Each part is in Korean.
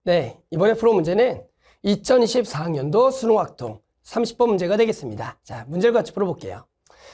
네, 이번에 풀어 문제는 2024학년도 수능확통 30번 문제가 되겠습니다. 자, 문제를 같이 풀어볼게요.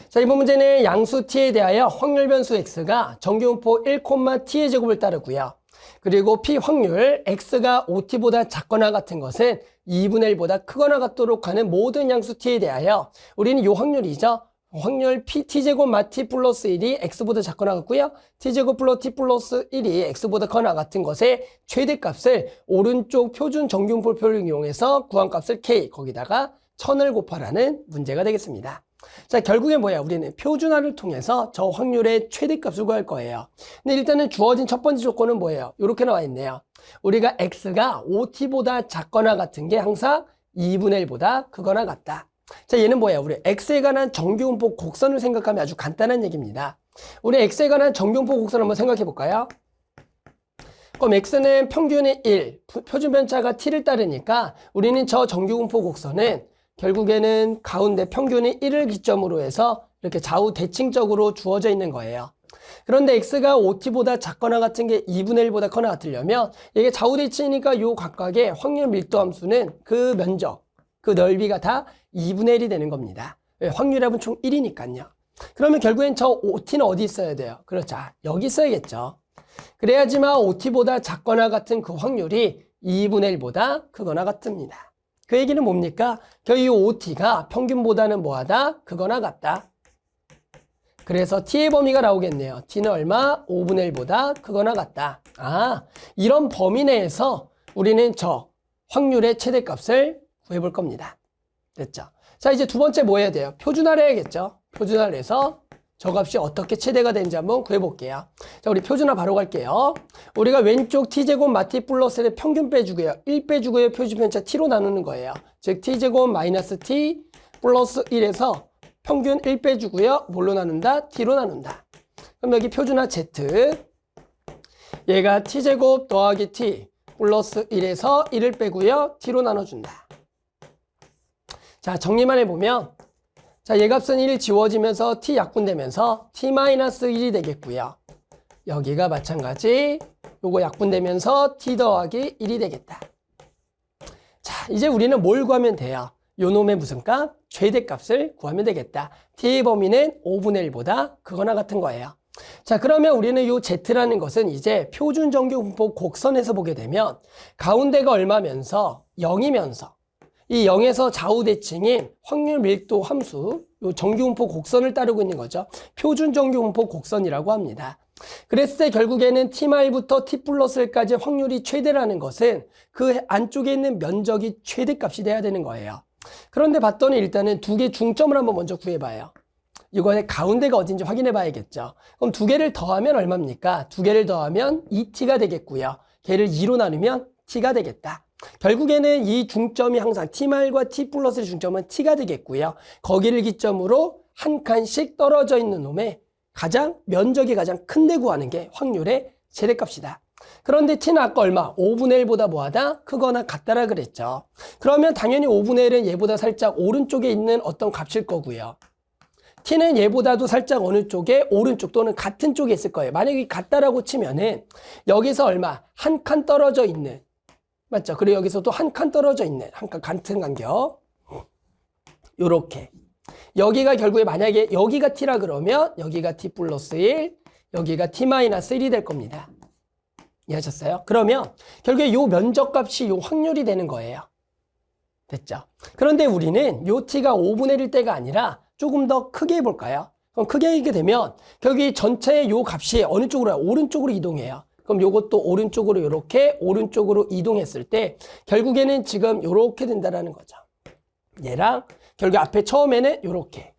자, 이번 문제는 양수 t에 대하여 확률 변수 x가 정규분포 1t의 제곱을 따르고요. 그리고 p 확률 x가 5t보다 작거나 같은 것은 2분의 1보다 크거나 같도록 하는 모든 양수 t에 대하여 우리는 이 확률이죠. 확률 t제곱 마 t 플러스 1이 x보다 작거나 같고요. t제곱 플러스 t 플러스 1이 x보다 커나 같은 것의 최대값을 오른쪽 표준 정규분포표를 이용해서 구한 값을 k 거기다가 1000을 곱하라는 문제가 되겠습니다. 자, 결국엔 뭐야? 우리는 표준화를 통해서 저 확률의 최대값을 구할 거예요. 근데 일단은 주어진 첫 번째 조건은 뭐예요? 이렇게 나와 있네요. 우리가 x가 5t보다 작거나 같은 게 항상 2분의 1보다 크거나 같다. 자, 얘는 뭐예요? 우리 x에 관한 정규분포 곡선을 생각하면 아주 간단한 얘기입니다. 우리 x에 관한 정규분포 곡선 한번 생각해 볼까요? 그럼 x는 평균의 1, 표준 편차가 t를 따르니까 우리는 저 정규분포 곡선은 결국에는 가운데 평균이 1을 기점으로 해서 이렇게 좌우 대칭적으로 주어져 있는 거예요. 그런데 x가 5t보다 작거나 같은 게 2분의 1보다 커나 같으려면 이게 좌우 대칭이니까 요 각각의 확률 밀도 함수는 그 면적, 그 넓이가 다 2분의 1이 되는 겁니다. 확률합은 총 1이니까요. 그러면 결국엔 저 5t는 어디 있어야 돼요? 그렇죠. 여기 있어야겠죠. 그래야지만 5t보다 작거나 같은 그 확률이 2분의 1보다 크거나 같습니다. 그 얘기는 뭡니까? 결국 이 5t가 평균보다는 뭐하다? 크거나 같다. 그래서 t의 범위가 나오겠네요. t는 얼마? 5분의 1보다 크거나 같다. 아, 이런 범위 내에서 우리는 저 확률의 최대값을 구해볼 겁니다. 됐죠? 자, 이제 두 번째 뭐 해야 돼요? 표준화를 해야겠죠? 표준화를 해서 저 값이 어떻게 최대가 되는지 한번 구해볼게요. 자, 우리 표준화 바로 갈게요. 우리가 왼쪽 t제곱 마 t 플러스를 평균 빼주고요. 1 빼주고요. 표준 편차 t로 나누는 거예요. 즉 t제곱 마이너스 t 플러스 1에서 평균 1 빼주고요. 뭘로 나눈다? t로 나눈다. 그럼 여기 표준화 z 얘가 t제곱 더하기 t 플러스 1에서 1을 빼고요. t로 나눠준다. 자, 정리만 해보면 자, 얘 값은 1 지워지면서 t 약분되면서 t-1이 되겠고요. 여기가 마찬가지 요거 약분되면서 t 더하기 1이 되겠다. 자, 이제 우리는 뭘 구하면 돼요? 요 놈의 무슨 값? 최대값을 구하면 되겠다. t의 범위는 5분의 1보다 크거나 같은 거예요. 자, 그러면 우리는 요 z라는 것은 이제 표준 정규분포 곡선에서 보게 되면 가운데가 얼마면서 0이면서 이 0에서 좌우 대칭인 확률 밀도 함수, 요 정규분포 곡선을 따르고 있는 거죠. 표준 정규분포 곡선이라고 합니다. 그랬을 때 결국에는 t-부터 t 플러스 1까지 확률이 최대라는 것은 그 안쪽에 있는 면적이 최대값이 돼야 되는 거예요. 그런데 봤더니 일단은 두 개 중점을 한번 먼저 구해봐요. 이거의 가운데가 어딘지 확인해 봐야겠죠. 그럼 두 개를 더하면 얼마입니까? 두 개를 더하면 2t가 되겠고요. 걔를 2로 나누면 t가 되겠다. 결국에는 이 중점이 항상 t말과 t 플러스의 중점은 t가 되겠고요. 거기를 기점으로 한 칸씩 떨어져 있는 놈의 면적이 가장 큰데 구하는 게 확률의 최대값이다. 그런데 t는 아까 얼마? 5분의 1보다 뭐하다? 크거나 같다라 그랬죠. 그러면 당연히 5분의 1은 얘보다 살짝 오른쪽에 있는 어떤 값일 거고요. t는 얘보다도 살짝 어느 쪽에 오른쪽 또는 같은 쪽에 있을 거예요. 만약에 같다라고 치면은 여기서 얼마? 한 칸 떨어져 있는 맞죠? 그리고 여기서도 한 칸 떨어져 있는 한 칸 같은 간격 요렇게 여기가 결국에 만약에 여기가 t라 그러면 여기가 t 플러스 1 여기가 t-1이 될 겁니다. 이해하셨어요? 그러면 결국에 요 면적값이 요 확률이 되는 거예요. 됐죠? 그런데 우리는 요 t가 5분의 1일 때가 아니라 조금 더 크게 해볼까요? 그럼 크게 하게 되면 결국에 전체의 요 값이 어느 쪽으로 해요? 오른쪽으로 이동해요. 그럼 요것도 오른쪽으로 이렇게 오른쪽으로 이동했을 때 결국에는 지금 요렇게 된다라는 거죠. 얘랑 결국 앞에 처음에는 요렇게.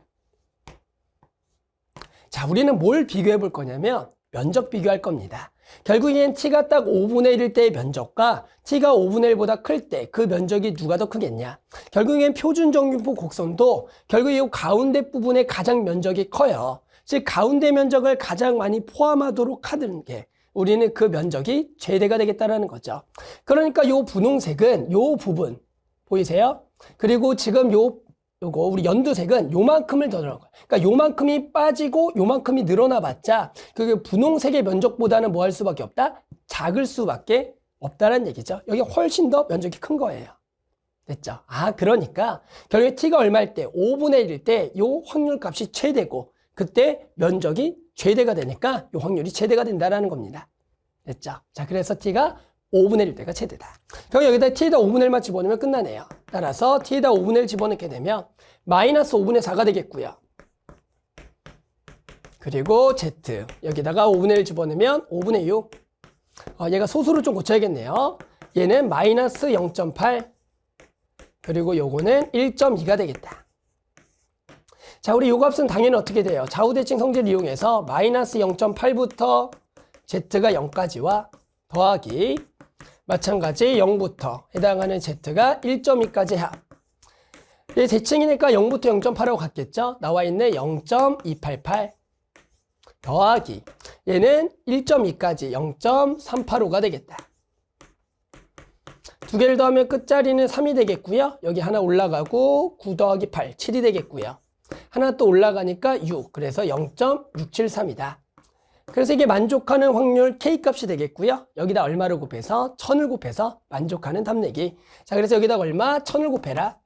자, 우리는 뭘 비교해 볼 거냐면 면적 비교할 겁니다. 결국엔 t가 딱 5분의 1일 때의 면적과 t가 5분의 1보다 클 때 그 면적이 누가 더 크겠냐. 결국엔 표준 정규분포 곡선도 결국 이 가운데 부분에 가장 면적이 커요. 즉 가운데 면적을 가장 많이 포함하도록 하는 게 우리는 그 면적이 최대가 되겠다라는 거죠. 그러니까 요 분홍색은 요 부분 보이세요? 그리고 지금 요거 우리 연두색은 요만큼을 더 늘어난 거예요. 그러니까 요만큼이 빠지고 요만큼이 늘어나 봤자 그게 분홍색의 면적보다는 뭐 할 수밖에 없다? 작을 수밖에 없다는 얘기죠. 여기 훨씬 더 면적이 큰 거예요. 됐죠? 그러니까 결국에 t가 얼마일 때 5분의 1일 때 이 확률 값이 최대고 그때 면적이 최대가 되니까 이 확률이 최대가 된다는 겁니다. 됐죠? 자, 그래서 t가 5분의 1일 때가 최대다. 그럼 여기다 t에다 5분의 1만 집어넣으면 끝나네요. 따라서 t에다 5분의 1 집어넣게 되면 마이너스 5분의 4가 되겠고요. 그리고 z 여기다가 5분의 1 집어넣으면 5분의 6. 얘가 소수로 좀 고쳐야겠네요. 얘는 마이너스 0.8 그리고 요거는 1.2가 되겠다. 자, 우리 요 값은 당연히 어떻게 돼요? 좌우대칭 성질을 이용해서 마이너스 0.8부터 z가 0까지와 더하기 마찬가지 0부터 해당하는 z가 1.2까지 합. 얘 대칭이니까 0부터 0.8하고 같겠죠? 나와 있는 0.288 더하기 얘는 1.2까지 0.385가 되겠다. 두 개를 더하면 끝자리는 3이 되겠고요. 여기 하나 올라가고 9 더하기 8, 7이 되겠고요. 하나 또 올라가니까 6, 그래서 0.673이다. 그래서 이게 만족하는 확률 K값이 되겠고요. 여기다 얼마를 곱해서 1000을 곱해서 만족하는 답 내기. 자, 그래서 여기다 얼마? 1000을 곱해라.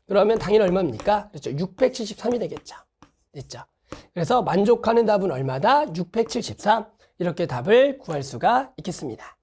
그러면 당연히 얼마입니까? 그렇죠. 673이 되겠죠. 됐죠. 그래서 만족하는 답은 얼마다? 673. 이렇게 답을 구할 수가 있겠습니다.